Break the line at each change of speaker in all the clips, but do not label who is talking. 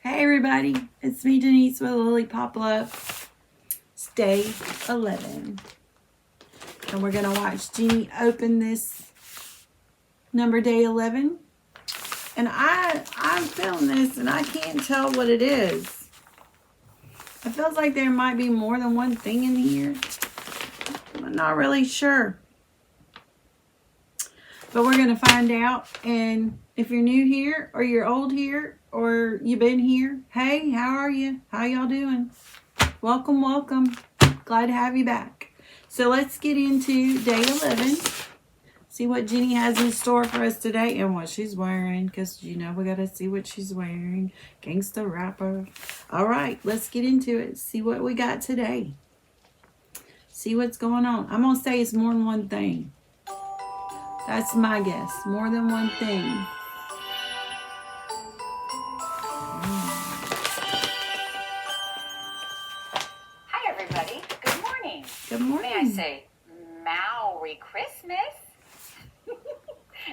Hey everybody, it's me Denise with Lily Pop-Up. It's day 11. And we're going to watch Jeannie open this number day 11. And I'm feeling this and I can't tell what it is. It feels like there might be more than one thing in here. I'm not really sure. But we're going to find out. And if you're new here or you're old here or you've been here, hey, how are you? How y'all doing? Welcome, welcome. Glad to have you back. So let's get into day 11. See what Jeannie has in store for us today and what she's wearing. Because, you know, we got to see what she's wearing. Gangsta rapper. All right, let's get into it. See what we got today. See what's going on. I'm going to say it's more than one thing. That's my guess. More than one thing.
Hi, everybody. Good morning.
Good morning.
May I say, Merry Christmas?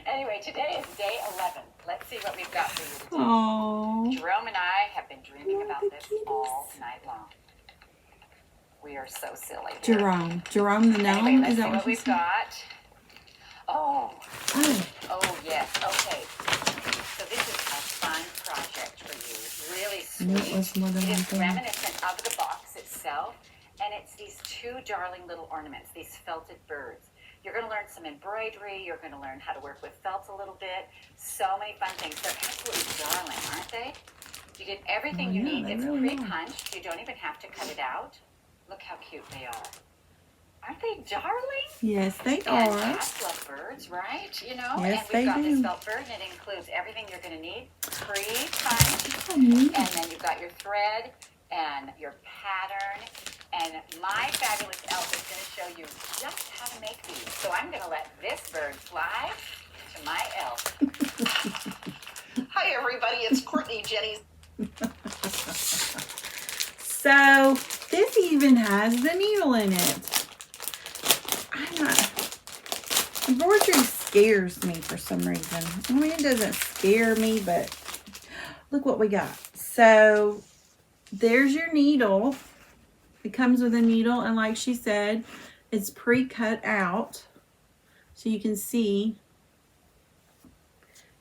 Anyway, today is day 11. Let's see what we've got for you today.
Oh.
Jerome and I have been dreaming about this all night long. We are so silly.
Jerome the gnome?
Anyway, let's
Is
see
that
what we've got. Oh, yes. Okay. So this is a fun project for you. Really sweet.
It was more than
It
one
is
thing.
reminiscent of the box itself, and it's these two darling little ornaments, these felted birds. You're going to learn some embroidery. You're going to learn how to work with felt a little bit. So many fun things. They're absolutely darling, aren't they? You get everything you need. It's
really
pre-punched. You don't even have to cut it out. Look how cute they are. Aren't they darling?
Yes, they
And
are.
cats love birds, right? You know?
Yes,
and we've got
they
this
do.
felt bird, and it includes everything you're going to need. Pre-punched.
Mm-hmm.
And then you've got your thread and your pattern. And my fabulous elf is going to show you just how to make these. So I'm going to let this bird fly to my elf.
Hi, everybody. It's Courtney, Jenny's.
So, this even has the needle in it. Embroidery scares me for some reason. I mean, it doesn't scare me, but look what we got. So, there's your needle. It comes with a needle, and like she said, it's pre-cut out. So you can see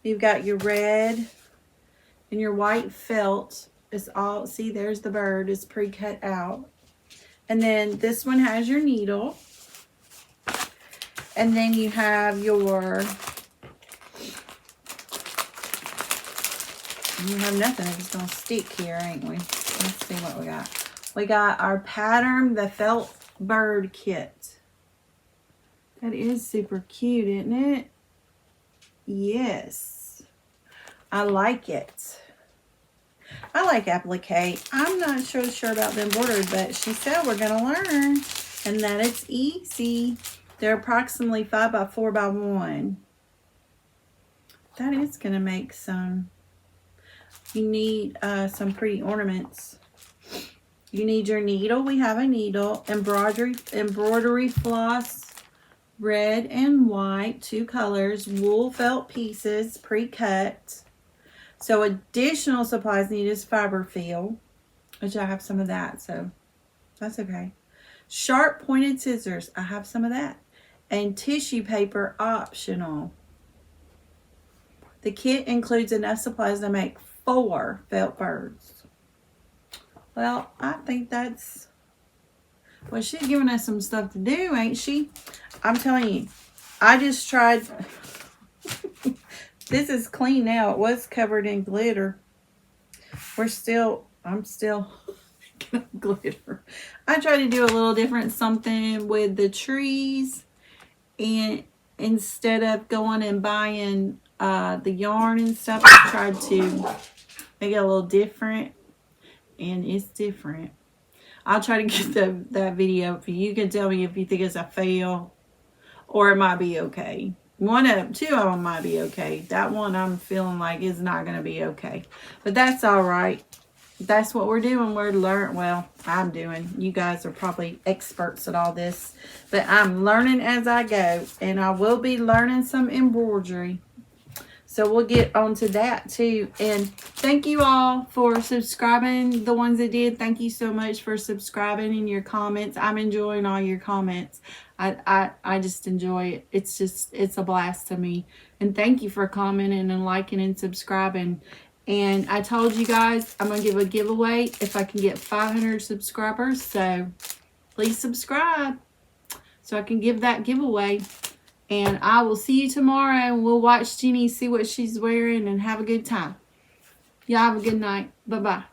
you've got your red and your white felt. It's all, see, there's the bird. It's pre-cut out. And then this one has your needle. And then you have your, you have nothing. It's going to stick here, ain't we? Let's see what we got. We got our pattern, the felt bird kit. That is super cute, isn't it? Yes. I like it. I like applique. I'm not so sure about the embroidery, but she said we're going to learn and that it's easy. They're approximately 5 by 4 by 1. That is going to make some. You need some pretty ornaments. You need your needle. We have a needle. Embroidery floss, red and white, 2 colors. Wool felt pieces, pre-cut. So additional supplies needed is fiber feel, which I have some of that, so that's okay. Sharp pointed scissors. I have some of that. And tissue paper optional. The kit includes enough supplies to make 4 felt birds. Well, I think that's, well, she's giving us some stuff to do, ain't she? I'm telling you, I just tried. This is clean now. It was covered in glitter. I'm still glitter. I tried to do a little different something with the trees, and instead of going and buying the yarn and stuff, I tried to make it a little different, and it's different. I'll try to get that video for you. You can tell me if you think it's a fail or it might be okay. 2 of them might be okay. That one I'm feeling like is not going to be okay. But that's all right. That's what we're doing. We're learning. Well, I'm doing. You guys are probably experts at all this. But I'm learning as I go. And I will be learning some embroidery. So we'll get on to that too. And thank you all for subscribing. The ones that did, thank you so much for subscribing and your comments. I'm enjoying all your comments. I just enjoy it. It's a blast to me. And thank you for commenting and liking and subscribing. And I told you guys I'm going to give a giveaway if I can get 500 subscribers. So please subscribe so I can give that giveaway. And I will see you tomorrow, and we'll watch Jenny see what she's wearing and have a good time. Y'all have a good night. Bye-bye.